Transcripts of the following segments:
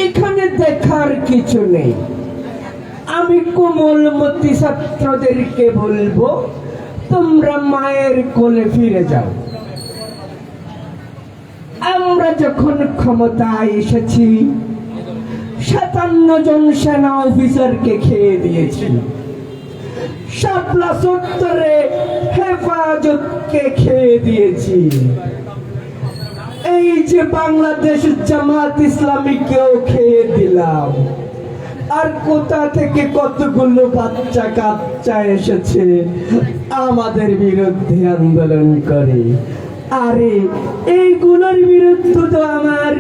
এখানে দেখার কিছু নেই। আমি কোমলমতি ছাত্রদেরকে বলবো, তোমরা মায়ের কোলে ফিরে যাও। আমরা যখন ক্ষমতায় এসেছি 57 জন সেনা অফিসারকে খেয়ে দিয়েছি, শাপলা চত্বরে হেফাজতকে খেয়ে দিয়েছি, এই যে বাংলাদেশ জামাত ইসলামীকেও খেয়ে দিলাম। আর কোথা থেকে কতগুলো বাচ্চা কাচ্চা এসেছে আমাদের বিরুদ্ধে আন্দোলন করে। আরে এইগুলোর বিরুদ্ধে তো আমার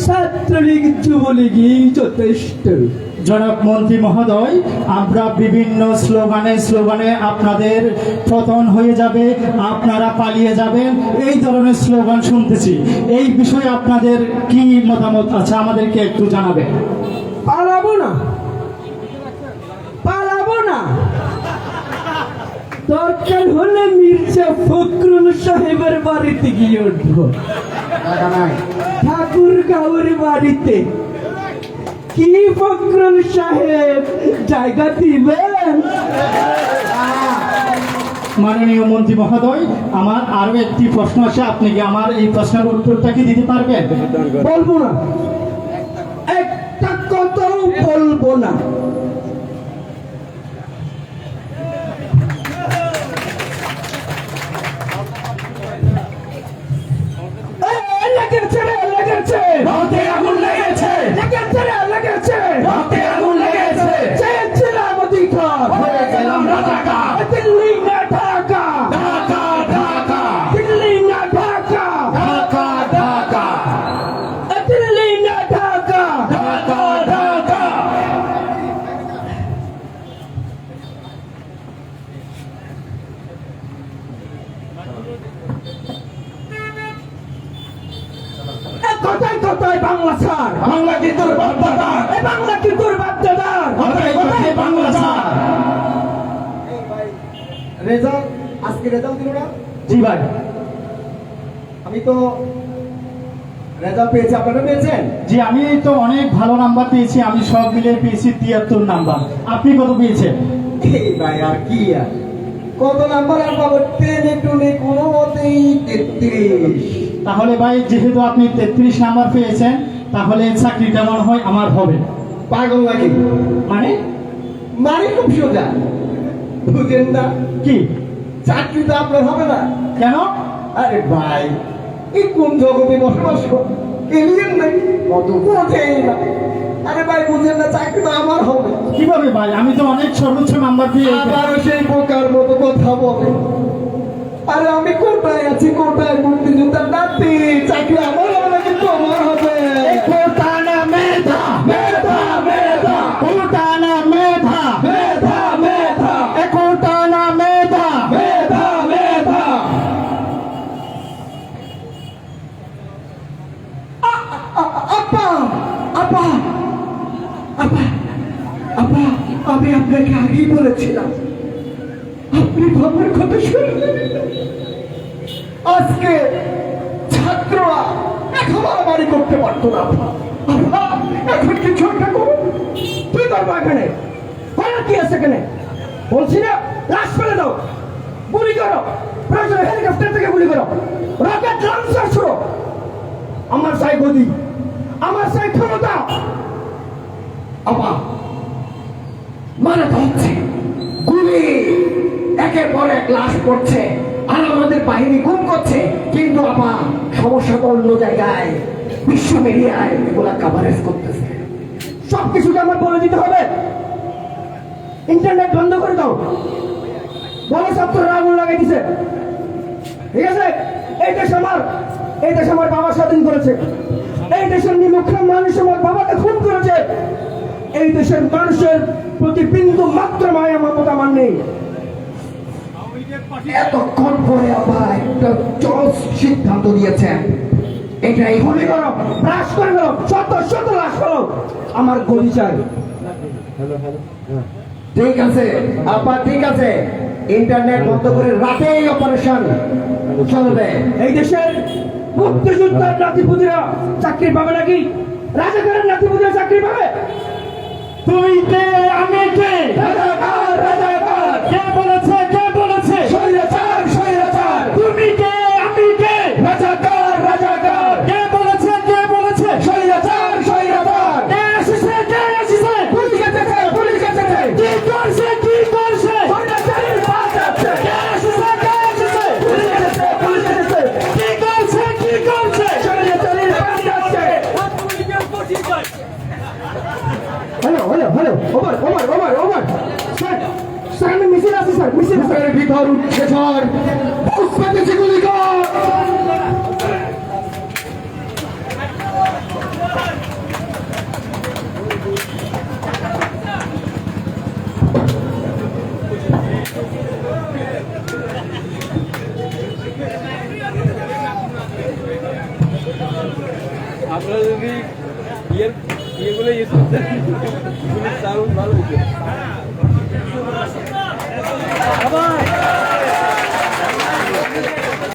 ছাত্রলীগ যুবলীগই যথেষ্ট। জনাব মন্ত্রী মহোদয়, আমরা বিভিন্ন স্লোগানে আপনাদের পতন হয়ে যাবে, আপনারা পালিয়ে যাবেন, এই ধরনের স্লোগান শুনতেছি। এই বিষয়ে আপনাদের কি মতামত আছে আমাদেরকে একটু জানাবেন। পালাবো না, পালাবো না। দরকার হলে মির্জা ফখরুল সাহেবের বাড়িতে গিয়ে উঠবো, ঠাকুর গাঁওয়ের বাড়িতে। কি ফখরুল সাহেব জায়গা দিবেন? মাননীয় মন্ত্রী মহোদয়, আমার আরো একটি প্রশ্ন আছে, আপনি কি আমার এই প্রশ্নের উত্তরটা কি দিতে পারবেন? বলবো না, একটা কথাও বলবো না। লেগেছে রে, লেগেছে, রক্তে আগুন লেগেছে, লেগেছে রে, লেগেছে, রক্তে আগুন লেগেছে, চেয়েছিলাম অধিকার, হয়ে গেলাম রাজাকার। দিল্লি না ঢাকা, ঢাকা ঢাকা, দিল্লি না ঢাকা, ঢাকা ঢাকা, দিল্লি না ঢাকা। ঢাকা ঢাকা। কথায় কথায় বাংলা ছাড়, বাংলা কি তোর বাপদাদার? এ বাংলা কি তোর বাপদাদার? কথায় কথায় বাংলা ছাড়। রেজাল্ট আজকে রেজাল্ট দিল না? জি ভাই। আমি তো রেজাল্ট পেয়েছি, আপনারা পেয়েছেন? জি, আমি তো অনেক ভালো নাম্বার পেয়েছি, আমি সব মিলে পেয়েছি 73 নাম্বার। আপনি কত পেয়েছেন? এই ভাই আর কি আর কত নাম্বার আর পাবো, টেনে টুনে কোনো মতেই 33। তাহলে ভাই, যেহেতু আপনি 33 নাম্বার পেয়েছেন, তাহলে চাকরিটা মনে হয় আমার হবে। পাগল নাকি? মানে মানে খুব সোজা, বুঝেন না? কি? চাকরি তো আপনার হবে না। কেন? আরে ভাই, এই কোন জগতে বসবাস করেন? এলিয়েন নাই, কত বোঝেই না। আরে ভাই বুঝেন না, চাকরি তো আমার হবে। কিভাবে ভাই? আমি তো অনেক সর্বোচ্চ নাম্বার পেয়েছি। আবারও সেই বোকার মতো কথা বলে। আরে আমি কোটায় আছি, কোটায় মুক্তিযোদ্ধার নাতি, চাকরি আমার হবে না কিন্তু আমার হবে। কোটা না মেধা, মেধা মেধা কোটা না মেধা, মেধা মেধা কোটা না মেধা। মেধা মেধা। আপা আপা আপা আপা, আমি আপনাকে আগেই বলেছিলাম, আপনি বাবার কথা শুনলেন। আজকে ছাত্ররা এখন মারামারি করতে পারতো না। আপা, এখন কিছু একটা করুন। কি করবো এখানে? করার কি আছে এখানে? বলছি না, লাশ ফেলে দাও, গুলি করো, প্রয়োজনে হেলিকপ্টার থেকে গুলি করো, রকেট লঞ্চার ছুড়ো। আমার চাই গদি, আমার চাই ক্ষমতা। আপা, মারাটা হচ্ছে, গুলি একের পর এক লাশ পড়ছে, আর আমাদের বাহিনী গুম করছে। কিন্তু আপা, সমস্যা তো অন্য জায়গায়, বিশ্ব মিডিয়ায় এগুলা কাভারেজ করতেছে। সবকিছুকে আমার বলে দিতে হবে? ইন্টারনেট বন্ধ করে দাও, বলো ছাত্ররা আগুন লাগাই দিছে। ঠিক আছে, এই দেশ আমার, এই দেশ আমার বাবা স্বাধীন করেছে, এই দেশের নিমুখা মানুষ আমার বাবাকে খুন করেছে, এই দেশের মানুষের প্রতি বিন্দু মাত্র মায়া মমতা আমার নেই। এতক্ষণ পরে আবার একটা জজ সিদ্ধান্ত দিয়েছেন, এটাই গুলি করো, ব্রাশ করে ফেলো, শত শত লাশ ফেলো, আমার গদি চাই। ঠিক আছে আপা, ঠিক আছে, ইন্টারনেট বন্ধ করে রাতেই অপারেশন চলবে। এই দেশের মুক্তিযোদ্ধার নাতিপুতিরা চাকরি পাবে নাকি? রাজাকারের নাতিপুতিরা চাকরি পাবে? তুই কে আমি কে? রাজাকার রাজাকার, কে বলেছে কে বলেছে? স্বৈরাচার স্বৈরাচার, তুমি কে আমি কে? রাজাকার রাজাকার, কে বলেছে কে বলেছে? স্বৈরাচার স্বৈরাচার। কে এসেছে কে এসেছে? পুলিশ এসেছে, পুলিশ এসেছে, কি করছে কি করছে? স্বৈরাচারের পা যাচ্ছে। কে এসেছে কে এসেছে? পুলিশ এসেছে, পুলিশ এসেছে, কি করছে কি করছে? স্বৈরাচারের পা যাচ্ছে। Hello hello hello, over over over over. Sir sir, আমি মিছিল আছি স্যার, মিছিল আছে। বুকের ভিতর উঠছে ঝড়, বুক পেতেছে গুলি কর। আপনারা যদি ইয়েগুলো ইয়ে করতেন, দারুণ ভালো হতো।